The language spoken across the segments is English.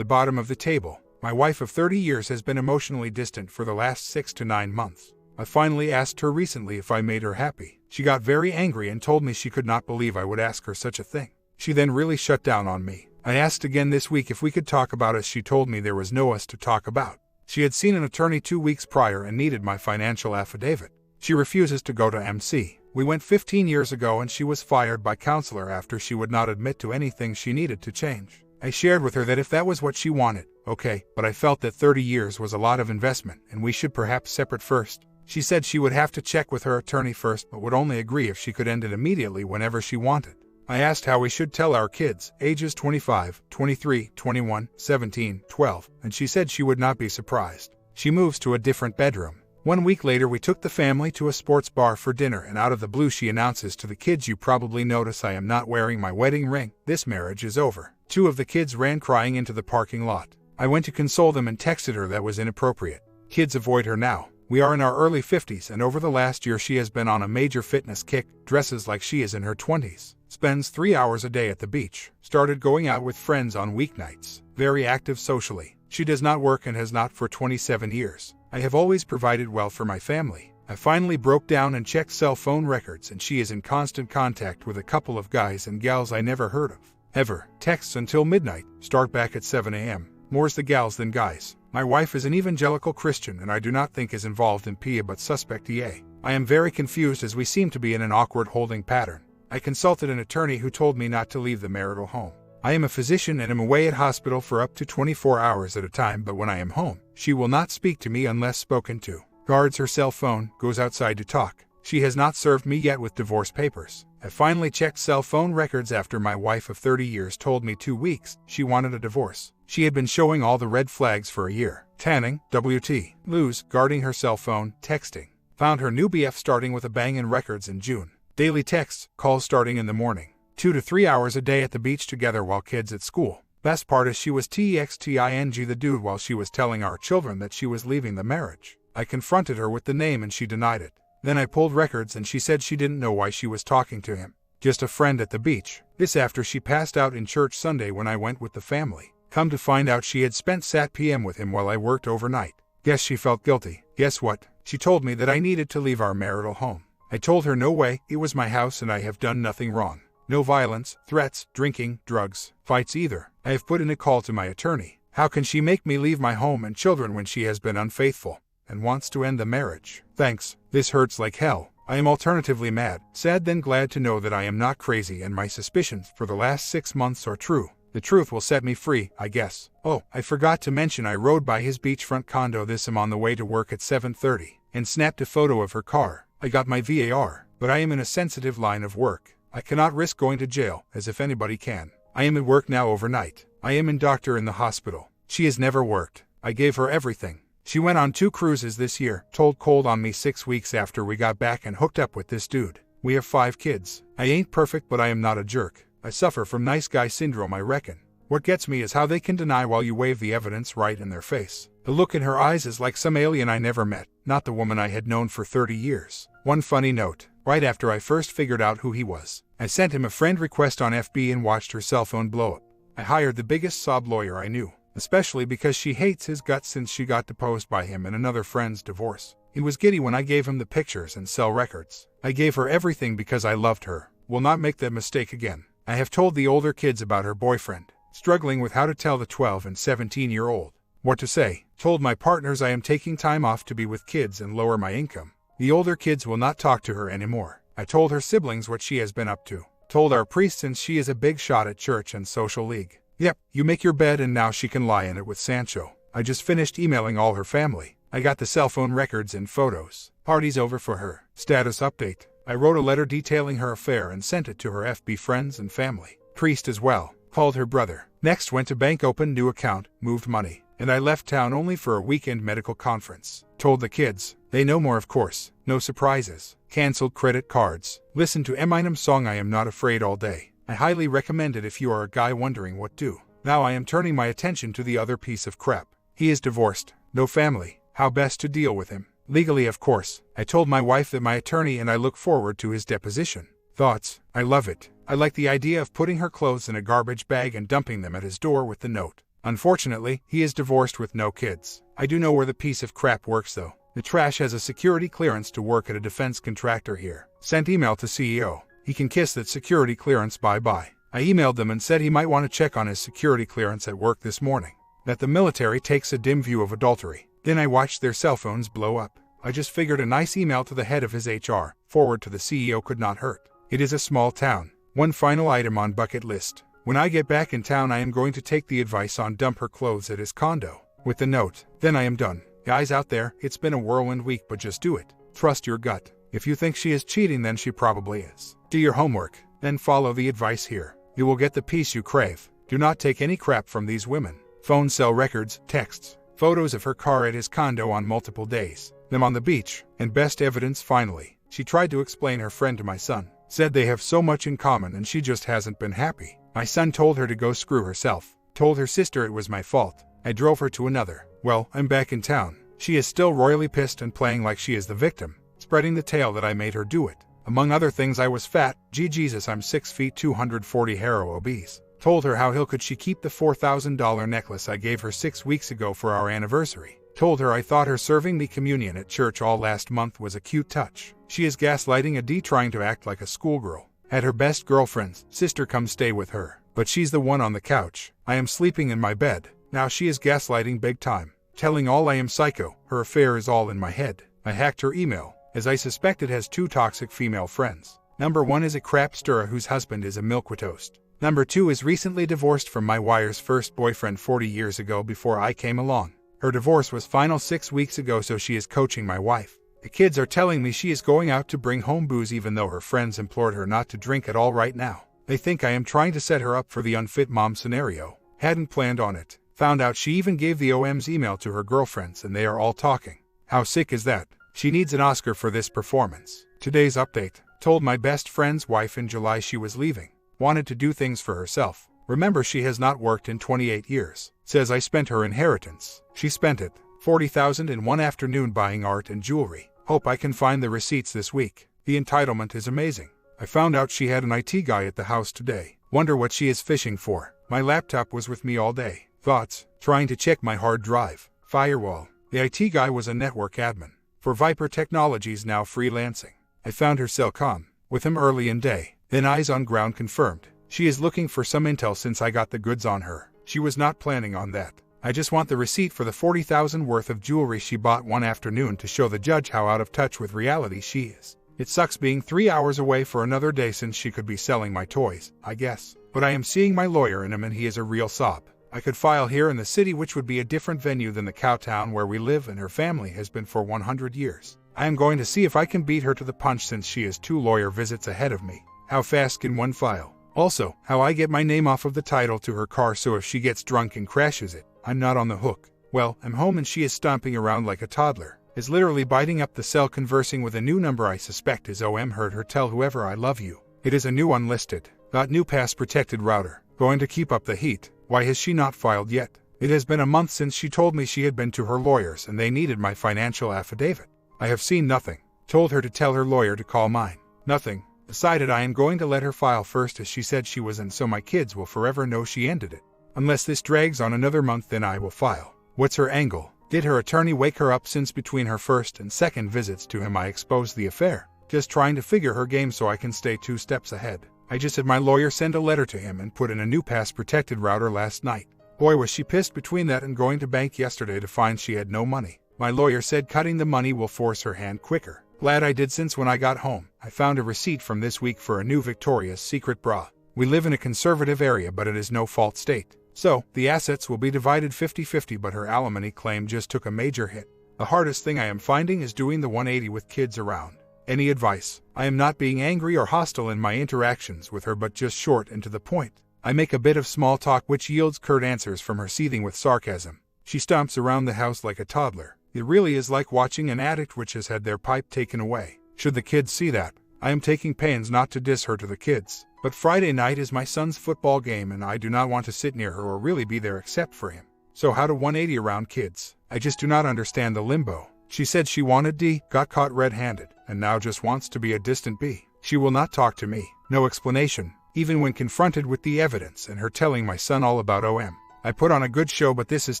the bottom of the table. My wife of 30 years has been emotionally distant for the last 6 to 9 months. I finally asked her recently if I made her happy. She got very angry and told me she could not believe I would ask her such a thing. She then really shut down on me. I asked again this week if we could talk about us. She told me there was no us to talk about. She had seen an attorney 2 weeks prior and needed my financial affidavit. She refuses to go to MC. We went 15 years ago and she was fired by counselor after she would not admit to anything she needed to change. I shared with her that if that was what she wanted, okay, but I felt that 30 years was a lot of investment and we should perhaps separate first. She said she would have to check with her attorney first but would only agree if she could end it immediately whenever she wanted. I asked how we should tell our kids, ages 25, 23, 21, 17, 12, and she said she would not be surprised. She moves to a different bedroom. 1 week later we took the family to a sports bar for dinner and out of the blue she announces to the kids, "You probably notice I am not wearing my wedding ring. This marriage is over." 2 of the kids ran crying into the parking lot. I went to console them and texted her that was inappropriate. Kids avoid her now. We are in our early 50s and over the last year she has been on a major fitness kick, dresses like she is in her 20s, spends 3 hours a day at the beach, started going out with friends on weeknights, very active socially. She does not work and has not for 27 years. I have always provided well for my family. I finally broke down and checked cell phone records and she is in constant contact with a couple of guys and gals I never heard of. Ever. Texts until midnight, start back at 7 a.m. More's the gals than guys. My wife is an evangelical Christian and I do not think is involved in PIA but suspect EA. I am very confused as we seem to be in an awkward holding pattern. I consulted an attorney who told me not to leave the marital home. I am a physician and am away at hospital for up to 24 hours at a time, but when I am home, she will not speak to me unless spoken to. Guards her cell phone, goes outside to talk. She has not served me yet with divorce papers. I finally checked cell phone records after my wife of 30 years told me 2 weeks she wanted a divorce. She had been showing all the red flags for a year. Tanning, WT, lose, guarding her cell phone, texting. Found her new BF starting with a bang in records in June. Daily texts, calls starting in the morning. 2 to 3 hours a day at the beach together while kids at school. Best part is she was texting the dude while she was telling our children that she was leaving the marriage. I confronted her with the name and she denied it. Then I pulled records and she said she didn't know why she was talking to him. Just a friend at the beach. This after she passed out in church Sunday when I went with the family. Come to find out she had spent Sat PM with him while I worked overnight. Guess she felt guilty. Guess what? She told me that I needed to leave our marital home. I told her no way, it was my house and I have done nothing wrong. No violence, threats, drinking, drugs, fights either. I have put in a call to my attorney. How can she make me leave my home and children when she has been unfaithful and wants to end the marriage? Thanks. This hurts like hell. I am alternatively mad, sad then glad to know that I am not crazy and my suspicions for the last 6 months are true. The truth will set me free, I guess. Oh, I forgot to mention I rode by his beachfront condo this on the way to work at 7:30 and snapped a photo of her car. I got my VAR, but I am in a sensitive line of work. I cannot risk going to jail, as if anybody can. I am at work now overnight. I am in doctor in the hospital. She has never worked. I gave her everything. She went on 2 cruises this year, told cold on me 6 weeks after we got back and hooked up with this dude. We have 5 kids. I ain't perfect but I am not a jerk. I suffer from nice guy syndrome I reckon. What gets me is how they can deny while you wave the evidence right in their face. The look in her eyes is like some alien I never met, not the woman I had known for 30 years. One funny note. Right after I first figured out who he was, I sent him a friend request on FB and watched her cell phone blow up. I hired the biggest sob lawyer I knew, especially because she hates his guts since she got deposed by him and another friend's divorce. He was giddy when I gave him the pictures and cell records. I gave her everything because I loved her. Will not make that mistake again. I have told the older kids about her boyfriend, struggling with how to tell the 12 and 17-year-old what to say. Told my partners I am taking time off to be with kids and lower my income. The older kids will not talk to her anymore. I told her siblings what she has been up to. Told our priest since she is a big shot at church and social league. Yep, you make your bed and now she can lie in it with Sancho. I just finished emailing all her family. I got the cell phone records and photos. Party's over for her. Status update. I wrote a letter detailing her affair and sent it to her FB friends and family. Priest as well. Called her brother. Next went to bank, opened new account, moved money. And I left town only for a weekend medical conference. Told the kids. They know more of course. No surprises. Cancelled credit cards. Listened to Eminem's song I Am Not Afraid all day. I highly recommend it if you are a guy wondering what to. Now I am turning my attention to the other piece of crap. He is divorced. No family. How best to deal with him. Legally of course. I told my wife that my attorney and I look forward to his deposition. Thoughts. I love it. I like the idea of putting her clothes in a garbage bag and dumping them at his door with the note. Unfortunately, he is divorced with no kids. I do know where the piece of crap works though. The trash has a security clearance to work at a defense contractor here. Sent email to CEO. He can kiss that security clearance bye-bye. I emailed them and said he might want to check on his security clearance at work this morning. That the military takes a dim view of adultery. Then I watched their cell phones blow up. I just figured a nice email to the head of his HR, forward to the CEO could not hurt. It is a small town. One final item on bucket list. When I get back in town I am going to take the advice on dump her clothes at his condo. With the note, then I am done. Guys out there, it's been a whirlwind week but just do it. Trust your gut. If you think she is cheating then she probably is. Do your homework, then follow the advice here. You will get the peace you crave. Do not take any crap from these women. Phone cell records, texts, photos of her car at his condo on multiple days, them on the beach, and best evidence finally. She tried to explain her friend to my son. Said they have so much in common and she just hasn't been happy. My son told her to go screw herself. Told her sister it was my fault. I drove her to another. Well, I'm back in town. She is still royally pissed and playing like she is the victim, spreading the tale that I made her do it. Among other things I was fat, Jesus I'm 6 feet 240 haro obese. Told her how could she keep the $4,000 necklace I gave her 6 weeks ago for our anniversary. Told her I thought her serving me communion at church all last month was a cute touch. She is gaslighting a D trying to act like a schoolgirl. Had her best girlfriend's sister come stay with her, but she's the one on the couch. I am sleeping in my bed. Now she is gaslighting big time. Telling all I am psycho, her affair is all in my head. I hacked her email, as I suspected has 2 toxic female friends. Number 1 is a crap stirrer whose husband is a milquitoast. Number 2 is recently divorced from my wire's first boyfriend 40 years ago before I came along. Her divorce was final 6 weeks ago so she is coaching my wife. The kids are telling me she is going out to bring home booze even though her friends implored her not to drink at all right now. They think I am trying to set her up for the unfit mom scenario. Hadn't planned on it. Found out she even gave the OM's email to her girlfriends and they are all talking. How sick is that? She needs an Oscar for this performance. Today's update. Told my best friend's wife in July she was leaving. Wanted to do things for herself. Remember she has not worked in 28 years. Says I spent her inheritance. She spent it. $40,000 in one afternoon buying art and jewelry. Hope I can find the receipts this week. The entitlement is amazing. I found out she had an IT guy at the house today. Wonder what she is fishing for. My laptop was with me all day. Thoughts. Trying to check my hard drive. Firewall. The IT guy was a network admin. For Viper Technologies now freelancing. I found her Cellcom. With him early in day. Then eyes on ground confirmed. She is looking for some intel since I got the goods on her. She was not planning on that. I just want the receipt for the $40,000 worth of jewelry she bought one afternoon to show the judge how out of touch with reality she is. It sucks being 3 hours away for another day since she could be selling my toys, I guess. But I am seeing my lawyer in him and he is a real sob. I could file here in the city which would be a different venue than the cow town where we live and her family has been for 100 years. I am going to see if I can beat her to the punch since she is 2 lawyer visits ahead of me. How fast can one file? Also, how I get my name off of the title to her car so if she gets drunk and crashes it, I'm not on the hook. Well, I'm home and she is stomping around like a toddler. Is literally biting up the cell conversing with a new number I suspect is OM heard her tell whoever I love you. It is a new unlisted. Got new pass protected router. Going to keep up the heat. Why has she not filed yet? It has been a month since she told me she had been to her lawyers and they needed my financial affidavit. I have seen nothing. Told her to tell her lawyer to call mine. Nothing. Decided I am going to let her file first as she said she was and so my kids will forever know she ended it. Unless this drags on another month then I will file. What's her angle? Did her attorney wake her up since between her first and second visits to him I exposed the affair? Just trying to figure her game so I can stay 2 steps ahead. I just had my lawyer send a letter to him and put in a new pass-protected router last night. Boy was she pissed between that and going to bank yesterday to find she had no money. My lawyer said cutting the money will force her hand quicker. Glad I did since when I got home, I found a receipt from this week for a new Victoria's Secret bra. We live in a conservative area but it is no fault state. So, the assets will be divided 50-50 but her alimony claim just took a major hit. The hardest thing I am finding is doing the 180 with kids around. Any advice? I am not being angry or hostile in my interactions with her but just short and to the point. I make a bit of small talk which yields curt answers from her seething with sarcasm. She stomps around the house like a toddler. It really is like watching an addict which has had their pipe taken away. Should the kids see that? I am taking pains not to diss her to the kids. But Friday night is my son's football game and I do not want to sit near her or really be there except for him. So how to 180 around kids? I just do not understand the limbo. She said she wanted D, got caught red-handed, and now just wants to be a distant B. She will not talk to me. No explanation, even when confronted with the evidence and her telling my son all about OM. I put on a good show, but this is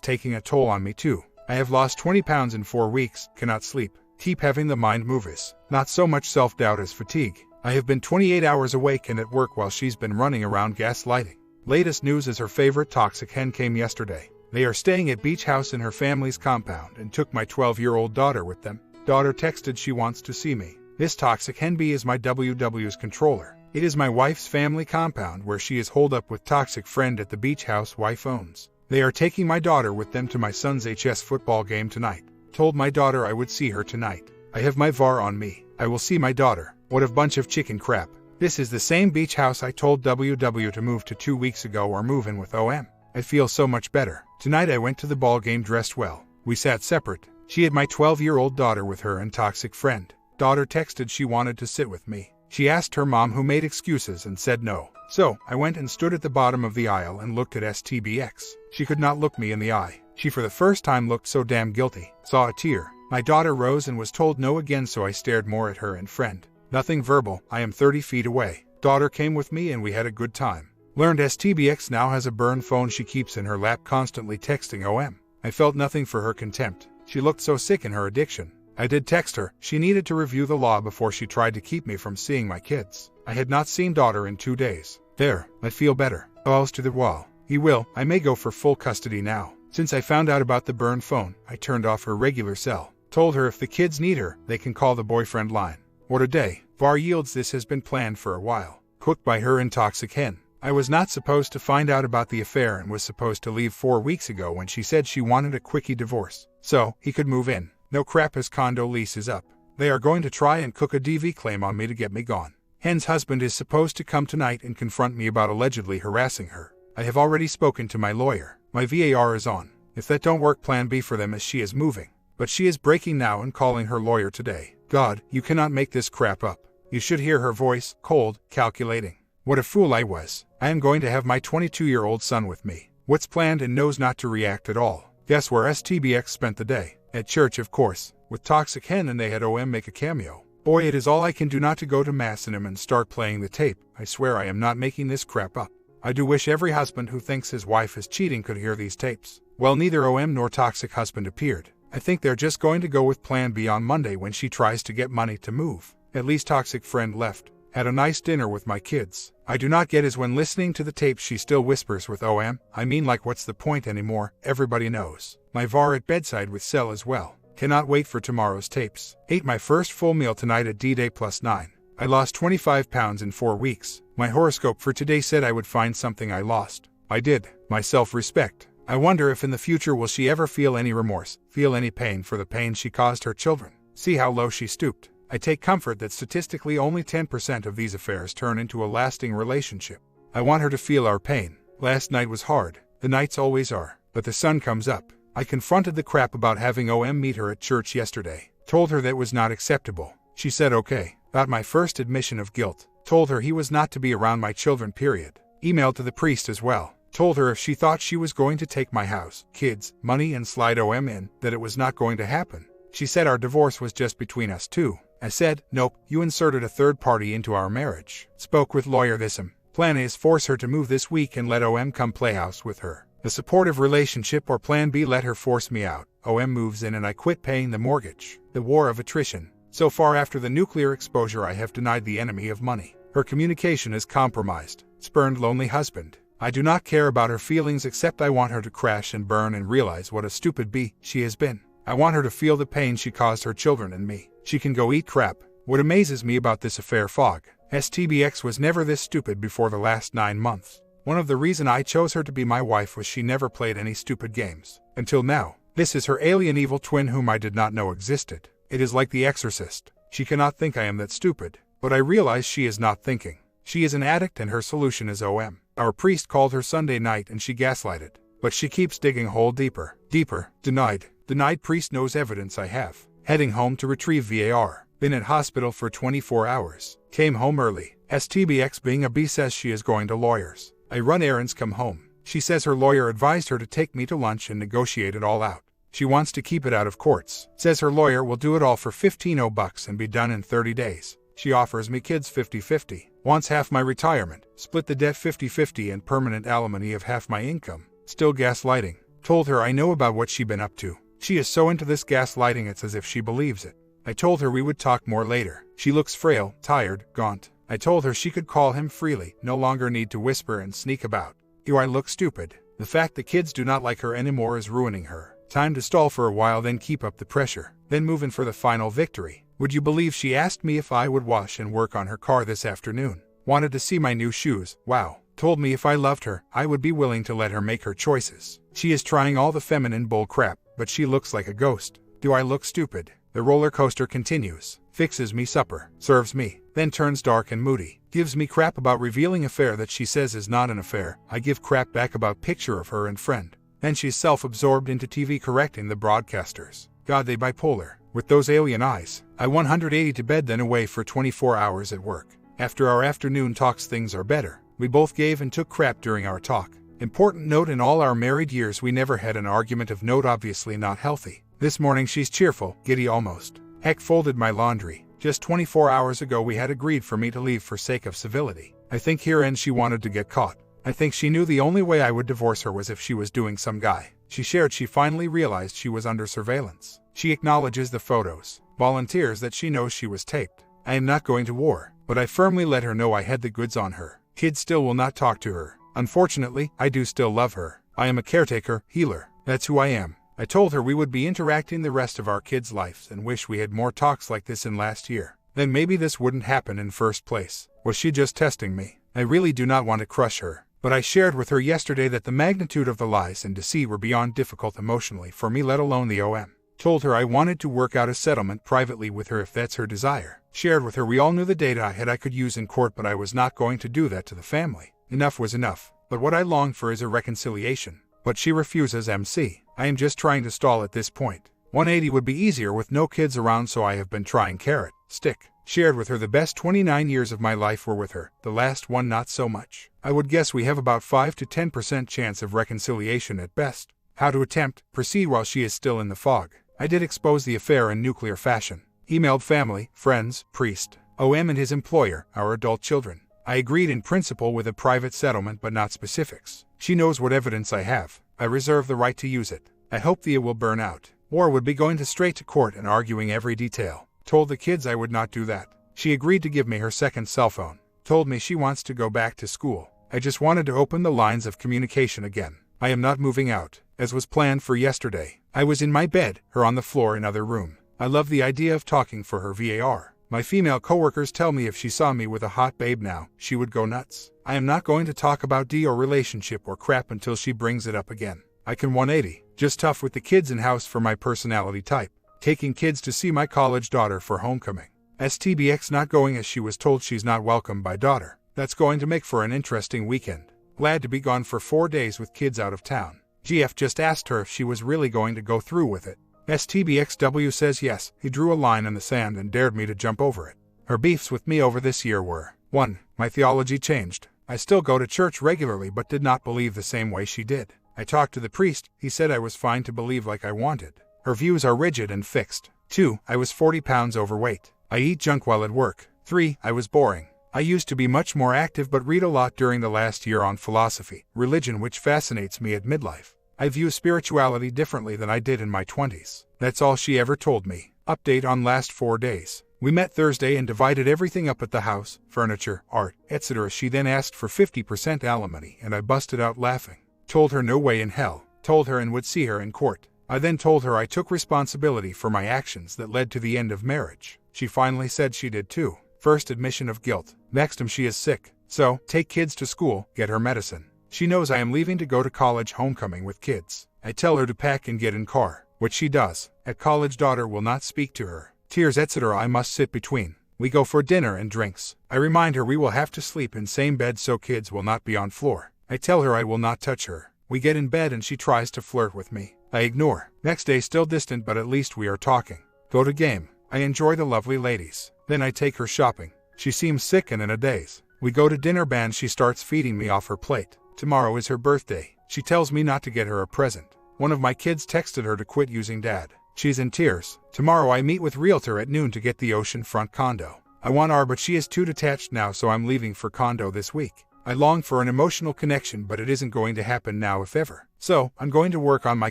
taking a toll on me too. I have lost 20 pounds in 4 weeks, cannot sleep, keep having the mind movies. Not so much self-doubt as fatigue. I have been 28 hours awake and at work while she's been running around gaslighting. Latest news is her favorite toxic hen came yesterday. They are staying at Beach House in her family's compound and took my 12-year-old daughter with them. Daughter texted she wants to see me. This toxic hen bee is my WW's controller. It is my wife's family compound where she is holed up with toxic friend at the Beach House wife owns. They are taking my daughter with them to my son's HS football game tonight. Told my daughter I would see her tonight. I have my VAR on me. I will see my daughter. What a bunch of chicken crap. This is the same Beach House I told WW to move to 2 weeks ago or move in with OM. I feel so much better. Tonight I went to the ball game dressed well. We sat separate. She had my 12-year-old daughter with her and toxic friend. Daughter texted she wanted to sit with me. She asked her mom, who made excuses and said no. So, I went and stood at the bottom of the aisle and looked at STBX. She could not look me in the eye. She for the first time looked so damn guilty. Saw a tear. My daughter rose and was told no again, so I stared more at her and friend. Nothing verbal. I am 30 feet away. Daughter came with me and we had a good time. Learned STBX now has a burn phone she keeps in her lap, constantly texting OM. I felt nothing for her contempt. She looked so sick in her addiction. I did text her. She needed to review the law before she tried to keep me from seeing my kids. I had not seen daughter in 2 days. There, I feel better. Balls to the wall. He will. I may go for full custody now. Since I found out about the burn phone, I turned off her regular cell. Told her if the kids need her, they can call the boyfriend line. What a day. VAR yields this has been planned for a while. Cooked by her and toxic hen. I was not supposed to find out about the affair and was supposed to leave 4 weeks ago when she said she wanted a quickie divorce. So, he could move in. No crap, his condo lease is up. They are going to try and cook a DV claim on me to get me gone. Hen's husband is supposed to come tonight and confront me about allegedly harassing her. I have already spoken to my lawyer. My VAR is on. If that don't work, plan B for them as she is moving. But she is breaking now and calling her lawyer today. God, you cannot make this crap up. You should hear her voice, cold, calculating. What a fool I was. I am going to have my 22-year-old son with me. What's planned and knows not to react at all. Guess where STBX spent the day? At church, of course, with toxic hen, and they had OM make a cameo. Boy, it is all I can do not to go to mass in him and start playing the tape. I swear I am not making this crap up. I do wish every husband who thinks his wife is cheating could hear these tapes. Well, neither OM nor toxic husband appeared. I think they're just going to go with plan B on Monday when she tries to get money to move. At least toxic friend left. Had a nice dinner with my kids. I do not get is when listening to the tape she still whispers with OM. I mean, like, what's the point anymore? Everybody knows. My VAR at bedside with cell as well. Cannot wait for tomorrow's tapes. Ate my first full meal tonight at D-Day +9. I lost 25 pounds in 4 weeks. My horoscope for today said I would find something I lost. I did. My self-respect. I wonder if in the future will she ever feel any remorse, feel any pain for the pain she caused her children. See how low she stooped. I take comfort that statistically only 10% of these affairs turn into a lasting relationship. I want her to feel our pain. Last night was hard. The nights always are. But the sun comes up. I confronted the crap about having OM meet her at church yesterday. Told her that was not acceptable. She said okay. Got my first admission of guilt. Told her he was not to be around my children, period. Emailed to the priest as well. Told her if she thought she was going to take my house, kids, money and slide OM in, that it was not going to happen. She said our divorce was just between us two. I said, nope, you inserted a third party into our marriage. Spoke with lawyer Thisam. Plan is force her to move this week and let OM come play house with her. A supportive relationship, or plan B, let her force me out. OM moves in and I quit paying the mortgage. The war of attrition. So far after the nuclear exposure I have denied the enemy of money. Her communication is compromised. Spurned lonely husband. I do not care about her feelings except I want her to crash and burn and realize what a stupid bee she has been. I want her to feel the pain she caused her children and me. She can go eat crap. What amazes me about this affair, Fog, STBX was never this stupid before the last 9 months. One of the reasons I chose her to be my wife was she never played any stupid games. Until now. This is her alien evil twin whom I did not know existed. It is like The Exorcist. She cannot think I am that stupid. But I realize she is not thinking. She is an addict and her solution is OM. Our priest called her Sunday night and she gaslighted. But she keeps digging a hole deeper. Deeper. Denied. Denied. Priest knows evidence I have. Heading home to retrieve VAR. Been at hospital for 24 hours. Came home early. STBX being a bee says she is going to lawyers. I run errands, come home. She says her lawyer advised her to take me to lunch and negotiate it all out. She wants to keep it out of courts. Says her lawyer will do it all for $15 and be done in 30 days. She offers me kids 50-50. Wants half my retirement. Split the debt 50-50 and permanent alimony of half my income. Still gaslighting. Told her I know about what she been up to. She is so into this gaslighting it's as if she believes it. I told her we would talk more later. She looks frail, tired, gaunt. I told her she could call him freely, no longer need to whisper and sneak about. Do I look stupid? The fact the kids do not like her anymore is ruining her. Time to stall for a while, then keep up the pressure. Then move in for the final victory. Would you believe she asked me if I would wash and work on her car this afternoon? Wanted to see my new shoes. Wow. Told me if I loved her, I would be willing to let her make her choices. She is trying all the feminine bull crap, but she looks like a ghost. Do I look stupid? The roller coaster continues. Fixes me supper. Serves me. Then turns dark and moody. Gives me crap about revealing affair that she says is not an affair. I give crap back about picture of her and friend. Then she's self-absorbed into TV correcting the broadcasters. God, they bipolar. With those alien eyes. I 180 to bed, then away for 24 hours at work. After our afternoon talks, things are better. We both gave and took crap during our talk. Important note: in all our married years we never had an argument of note, obviously not healthy. This morning she's cheerful, giddy almost. Heck, folded my laundry. Just 24 hours ago we had agreed for me to leave for sake of civility. I think here ends she wanted to get caught. I think she knew the only way I would divorce her was if she was doing some guy. She shared she finally realized she was under surveillance. She acknowledges the photos. Volunteers that she knows she was taped. I am not going to war, but I firmly let her know I had the goods on her. Kids still will not talk to her. Unfortunately, I do still love her. I am a caretaker, healer. That's who I am. I told her we would be interacting the rest of our kids' lives and wish we had more talks like this in last year. Then maybe this wouldn't happen in first place. Was she just testing me? I really do not want to crush her. But I shared with her yesterday that the magnitude of the lies and deceit were beyond difficult emotionally for me, let alone the OM. Told her I wanted to work out a settlement privately with her if that's her desire. Shared with her we all knew the data I could use in court, but I was not going to do that to the family. Enough was enough. But what I longed for is a reconciliation. But she refuses. MC. I am just trying to stall at this point. 180 would be easier with no kids around, so I have been trying carrot, stick. Shared with her the best 29 years of my life were with her, the last one not so much. I would guess we have about 5 to 10% chance of reconciliation at best. How to attempt, proceed while she is still in the fog. I did expose the affair in nuclear fashion. Emailed family, friends, priest, OM and his employer, our adult children. I agreed in principle with a private settlement but not specifics. She knows what evidence I have. I reserve the right to use it. I hope the will burn out. Or would be going straight to court and arguing every detail. Told the kids I would not do that. She agreed to give me her second cell phone. Told me she wants to go back to school. I just wanted to open the lines of communication again. I am not moving out, as was planned for yesterday. I was in my bed, her on the floor in other room. I love the idea of talking for her VAR. My female coworkers tell me if she saw me with a hot babe now, she would go nuts. I am not going to talk about D or relationship or crap until she brings it up again. I can 180. Just tough with the kids in house for my personality type. Taking kids to see my college daughter for homecoming. STBX not going as she was told she's not welcome by daughter. That's going to make for an interesting weekend. Glad to be gone for 4 days with kids out of town. GF just asked her if she was really going to go through with it. STBXW says yes. He drew a line in the sand and dared me to jump over it. Her beefs with me over this year were: 1. My theology changed. I still go to church regularly but did not believe the same way she did. I talked to the priest. He said I was fine to believe like I wanted. Her views are rigid and fixed. 2. I was 40 pounds overweight. I eat junk while at work. 3. I was boring. I used to be much more active but read a lot during the last year on philosophy, religion, which fascinates me at midlife. I view spirituality differently than I did in my 20s. That's all she ever told me. Update on last 4 days. We met Thursday and divided everything up at the house, furniture, art, etc. She then asked for 50% alimony and I busted out laughing. Told her no way in hell. Told her and would see her in court. I then told her I took responsibility for my actions that led to the end of marriage. She finally said she did too. First admission of guilt. Next she is sick. So, take kids to school, get her medicine. She knows I am leaving to go to college homecoming with kids. I tell her to pack and get in car, which she does. At college daughter will not speak to her. Tears etc. I must sit between. We go for dinner and drinks. I remind her we will have to sleep in same bed so kids will not be on floor. I tell her I will not touch her. We get in bed and she tries to flirt with me. I ignore. Next day still distant but at least we are talking. Go to game. I enjoy the lovely ladies. Then I take her shopping. She seems sick and in a daze. We go to dinner band. She starts feeding me off her plate. Tomorrow is her birthday. She tells me not to get her a present. One of my kids texted her to quit using dad. She's in tears. Tomorrow I meet with realtor at noon to get the oceanfront condo. I want R but she is too detached now so I'm leaving for condo this week. I long for an emotional connection, but it isn't going to happen now if ever. So, I'm going to work on my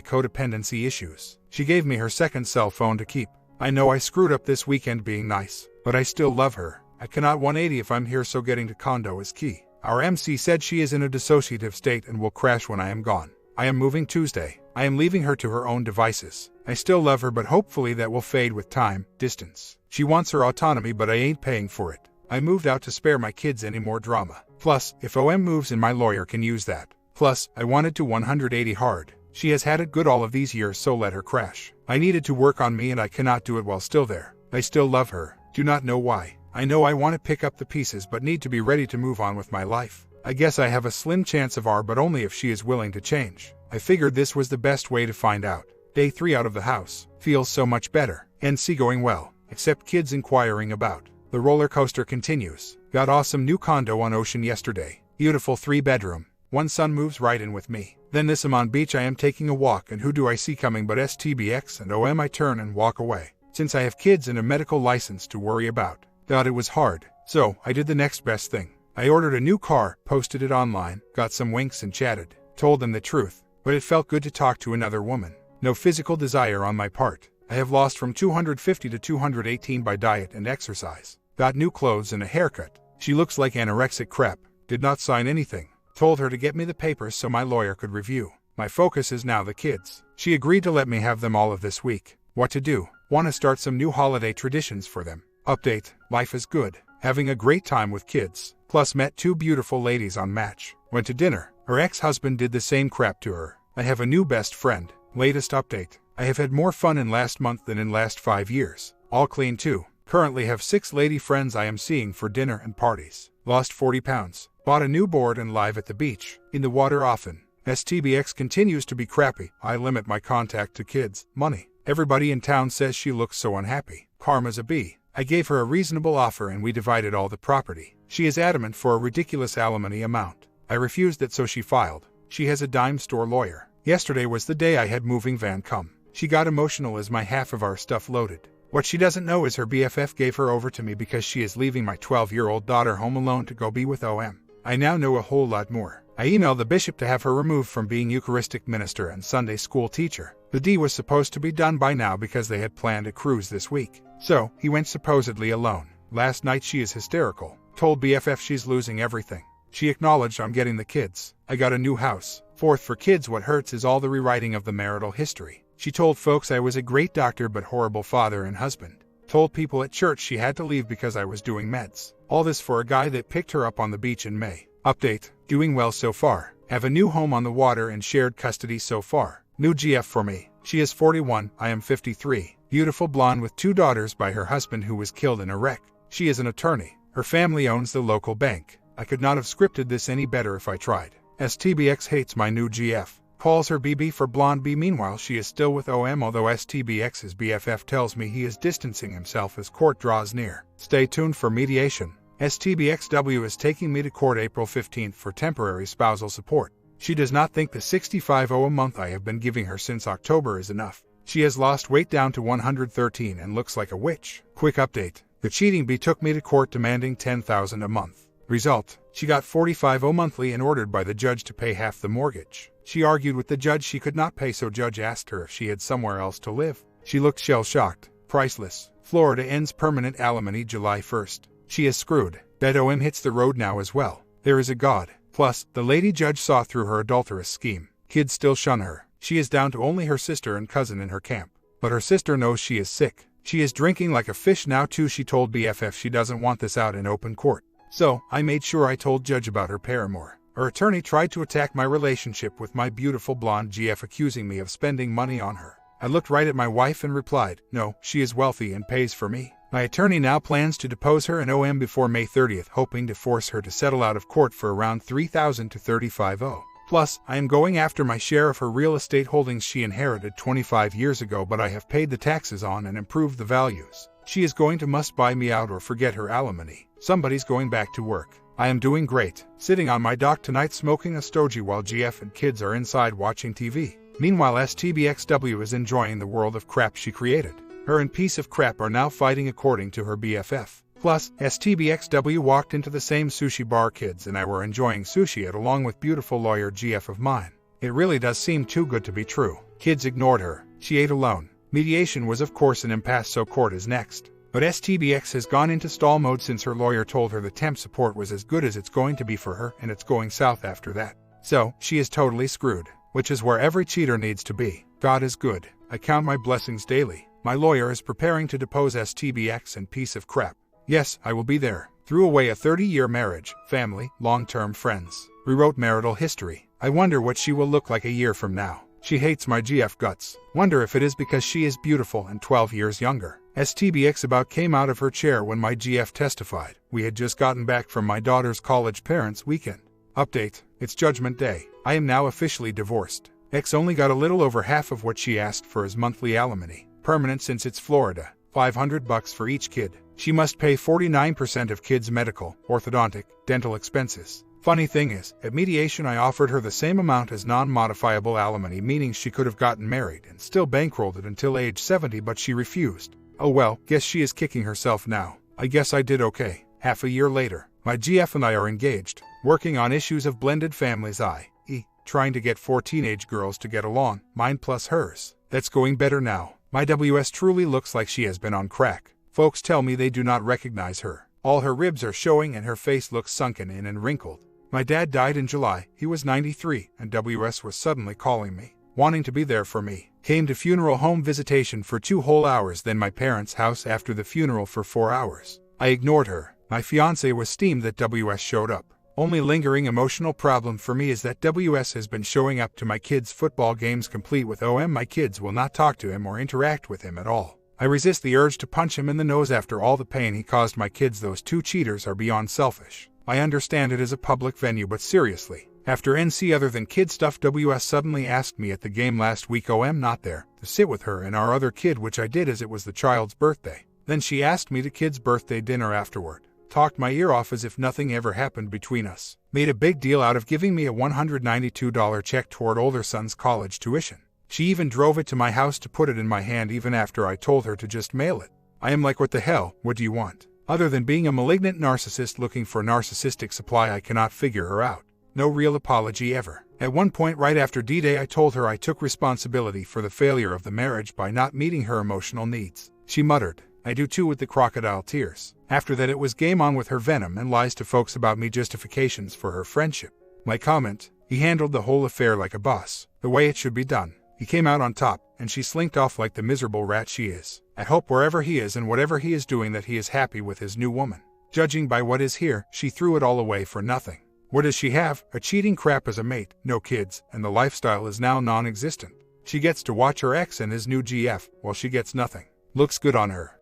codependency issues. She gave me her second cell phone to keep. I know I screwed up this weekend being nice, but I still love her. I cannot 180 if I'm here, so getting to condo is key. Our MC said she is in a dissociative state and will crash when I am gone. I am moving Tuesday. I am leaving her to her own devices. I still love her, but hopefully that will fade with time, distance. She wants her autonomy, but I ain't paying for it. I moved out to spare my kids any more drama. Plus, if OM moves in, my lawyer can use that. Plus, I wanted to 180 hard. She has had it good all of these years, so let her crash. I needed to work on me and I cannot do it while still there. I still love her. Do not know why. I know I want to pick up the pieces but need to be ready to move on with my life. I guess I have a slim chance of R, but only if she is willing to change. I figured this was the best way to find out. Day 3 out of the house. Feels so much better. NC going well, except kids inquiring about. The roller coaster continues. Got awesome new condo on Ocean yesterday. Beautiful 3-bedroom. One son moves right in with me. Then this am on beach. I am taking a walk and who do I see coming but STBX and OM. I turn and walk away. Since I have kids and a medical license to worry about. Thought it was hard. So, I did the next best thing. I ordered a new car, posted it online, got some winks and chatted. Told them the truth. But it felt good to talk to another woman. No physical desire on my part. I have lost from 250 to 218 by diet and exercise. Got new clothes and a haircut. She looks like anorexic crap. Did not sign anything. Told her to get me the papers so my lawyer could review. My focus is now the kids. She agreed to let me have them all of this week. What to do? Want to start some new holiday traditions for them. Update. Life is good. Having a great time with kids. Plus met 2 beautiful ladies on Match. Went to dinner. Her ex-husband did the same crap to her. I have a new best friend. Latest update. I have had more fun in last month than in last 5 years. All clean too. Currently have 6 lady friends I am seeing for dinner and parties. Lost 40 pounds. Bought a new board and live at the beach. In the water often. STBX continues to be crappy. I limit my contact to kids. Money. Everybody in town says she looks so unhappy. Karma's a B. I gave her a reasonable offer and we divided all the property. She is adamant for a ridiculous alimony amount. I refused it, so she filed. She has a dime store lawyer. Yesterday was the day I had moving van come. She got emotional as my half of our stuff loaded. What she doesn't know is her BFF gave her over to me because she is leaving my 12-year-old daughter home alone to go be with OM. I now know a whole lot more. I emailed the bishop to have her removed from being Eucharistic minister and Sunday school teacher. The D was supposed to be done by now because they had planned a cruise this week. So, he went supposedly alone. Last night she is hysterical. Told BFF she's losing everything. She acknowledged I'm getting the kids. I got a new house. Fourth, for kids what hurts is all the rewriting of the marital history. She told folks I was a great doctor but horrible father and husband. Told people at church she had to leave because I was doing meds. All this for a guy that picked her up on the beach in May. Update. Doing well so far. Have a new home on the water and shared custody so far. New GF for me. She is 41, I am 53. Beautiful blonde with 2 daughters by her husband who was killed in a wreck. She is an attorney. Her family owns the local bank. I could not have scripted this any better if I tried. STBX hates my new GF. Calls her BB for blonde B. Meanwhile she is still with OM, although STBX's BFF tells me he is distancing himself as court draws near. Stay tuned for mediation. STBXW is taking me to court April 15th for temporary spousal support. She does not think the $65 a month I have been giving her since October is enough. She has lost weight down to 113 and looks like a witch. Quick update. The cheating B took me to court demanding $10,000 a month. Result. She got $45 monthly and ordered by the judge to pay half the mortgage. She argued with the judge she could not pay, so judge asked her if she had somewhere else to live. She looked shell-shocked. Priceless. Florida ends permanent alimony July 1st. She is screwed. Bet OM hits the road now as well. There is a God. Plus, the lady judge saw through her adulterous scheme. Kids still shun her. She is down to only her sister and cousin in her camp. But her sister knows she is sick. She is drinking like a fish now too. She told BFF she doesn't want this out in open court. So, I made sure I told judge about her paramour. Her attorney tried to attack my relationship with my beautiful blonde GF, accusing me of spending money on her. I looked right at my wife and replied, no, she is wealthy and pays for me. My attorney now plans to depose her and OM before May 30th, hoping to force her to settle out of court for around $3,000 to $35,000. Plus, I am going after my share of her real estate holdings she inherited 25 years ago, but I have paid the taxes on and improved the values. She is going to must buy me out or forget her alimony. Somebody's going back to work. I am doing great. Sitting on my dock tonight smoking a stogie while GF and kids are inside watching TV. Meanwhile STBXW is enjoying the world of crap she created. Her and piece of crap are now fighting according to her BFF. Plus, STBXW walked into the same sushi bar kids and I were enjoying sushi at along with beautiful lawyer GF of mine. It really does seem too good to be true. Kids ignored her. She ate alone. Mediation was of course an impasse, so court is next. But STBX has gone into stall mode since her lawyer told her the temp support was as good as it's going to be for her and it's going south after that. So, she is totally screwed. Which is where every cheater needs to be. God is good. I count my blessings daily. My lawyer is preparing to depose STBX and piece of crap. Yes, I will be there. Threw away a 30-year marriage, family, long-term friends. Rewrote marital history. I wonder what she will look like a year from now. She hates my GF guts. Wonder if it is because she is beautiful and 12 years younger. STBX about came out of her chair when my GF testified. We had just gotten back from my daughter's college parents' weekend. Update. It's Judgment Day. I am now officially divorced. X only got a little over half of what she asked for as monthly alimony. Permanent since it's Florida. $500 for each kid. She must pay 49% of kids' medical, orthodontic, dental expenses. Funny thing is, at mediation I offered her the same amount as non-modifiable alimony, meaning she could have gotten married and still bankrolled it until age 70, but she refused. Oh well, guess she is kicking herself now. I guess I did okay. Half a year later, my GF and I are engaged, working on issues of blended families, i.e., trying to get 4 teenage girls to get along, mine plus hers. That's going better now. My WS truly looks like she has been on crack. Folks tell me they do not recognize her. All her ribs are showing and her face looks sunken in and wrinkled. My dad died in July. He was 93, and WS was suddenly calling me, wanting to be there for me. Came to funeral home visitation for 2 whole hours, then my parents' house after the funeral for 4 hours. I ignored her. My fiancé was steamed that WS showed up. Only lingering emotional problem for me is that WS has been showing up to my kids' football games complete with OM. My kids will not talk to him or interact with him at all. I resist the urge to punch him in the nose after all the pain he caused my kids. Those 2 cheaters are beyond selfish. I understand it is a public venue, but seriously, after NC other than kid stuff, WS suddenly asked me at the game last week, OM not there, to sit with her and our other kid, which I did as it was the child's birthday. Then she asked me to kid's birthday dinner afterward. Talked my ear off as if nothing ever happened between us. Made a big deal out of giving me a $192 check toward older son's college tuition. She even drove it to my house to put it in my hand even after I told her to just mail it. I am like, what the hell, what do you want? Other than being a malignant narcissist looking for narcissistic supply, I cannot figure her out. No real apology ever. At one point right after D-Day I told her I took responsibility for the failure of the marriage by not meeting her emotional needs. She muttered, I do too, with the crocodile tears. After that it was game on with her venom and lies to folks about me, justifications for her friendship. My comment, he handled the whole affair like a boss, the way it should be done. He came out on top, and she slinked off like the miserable rat she is. I hope wherever he is and whatever he is doing that he is happy with his new woman. Judging by what is here, she threw it all away for nothing. What does she have? A cheating crap as a mate, no kids, and the lifestyle is now non-existent. She gets to watch her ex and his new GF, while she gets nothing. Looks good on her.